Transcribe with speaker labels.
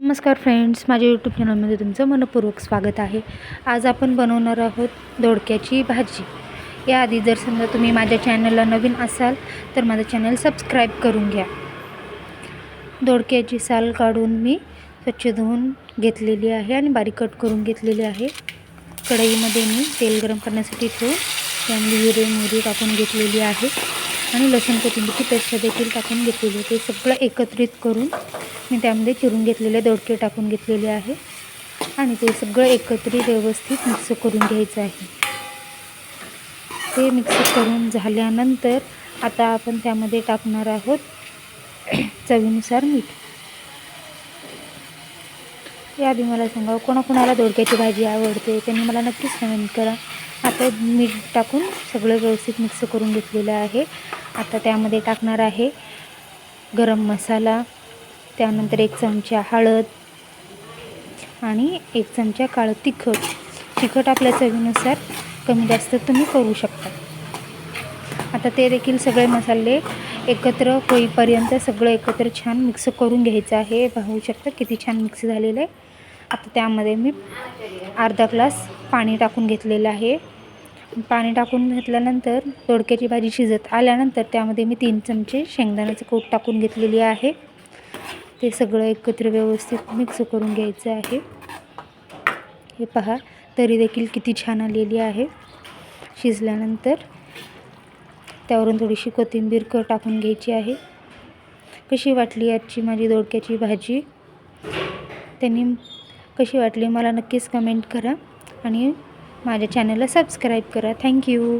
Speaker 1: नमस्कार फ्रेंड्स, माझ्या यूट्यूब चॅनलमध्ये तुमचं मनपूर्वक स्वागत आहे। आज आपण बनवणार आहोत दोडक्याची भाजी। याआधी जर समजा तुम्ही माझ्या चॅनलला नवीन असाल तर माझं चॅनल सबस्क्राईब करून घ्या। दोडक्याची साल काढून मी स्वच्छ धुवून घेतलेली आहे आणि बारीक कट करून घेतलेली आहे। कढईमध्ये मी तेल गरम करण्यासाठी ठेवून त्यामध्ये जिरे मोहरी टाकून घेतलेली आहे आणि लसूण कोथिंबीरची पेस्ट देखील टाकून घेतलेली आहे। ते सगळं एकत्रित करून मी त्यामध्ये चिरून घेतलेले दोडके टाकून घेतलेले आहे आणि ते सगळं एकत्रित व्यवस्थित मिक्स करून घ्यायचं आहे। ते मिक्स करून झाल्यानंतर आता आपण त्यामध्ये टाकणार आहोत चवीनुसार मीठ। याआधी मला सांगा, कोणाकोणाला दोडक्याची भाजी आवडते त्यांनी मला नक्कीच कमेंट करा। आता मीठ टाकून सगळं व्यवस्थित मिक्स करून घेतलेलं आहे। आता त्यामध्ये टाकणार आहे गरम मसाला, त्यानंतर 1 चमचा हळद आणि 1 चमचा काळं तिखट। तिखट आपल्या चवीनुसार कमी जास्त तुम्ही करू शकता। आता ते देखील सगळे मसाले एकत्र होईपर्यंत सगळं एकत्र छान मिक्स करून घ्यायचं आहे। पाहू शकता किती छान मिक्स झालेलं आहे। आता त्यामध्ये मी अर्धा ग्लास पाणी टाकून घेतलेलं आहे। पाणी टाकून घेतल्यानंतर दोडक्याची भाजी शिजत आल्यानंतर त्यामध्ये मी 3 चमचे शेंगदाण्याचं कूट टाकून घेतलेली आहे। ते सगळं एकत्र व्यवस्थित मिक्स करून घ्यायचं आहे। हे पहा, तरी देखील किती छान आलेली आहे। शिजल्यानंतर त्यावरून थोडीशी कोथिंबीर टाकून घ्यायची आहे। कशी वाटली आजची माझी दोडक्याची भाजी, त्यांनी कशी वाटली मला नक्कीच कमेंट करा आणि माझ्या चॅनलला सबस्क्राईब करा। थँक्यू।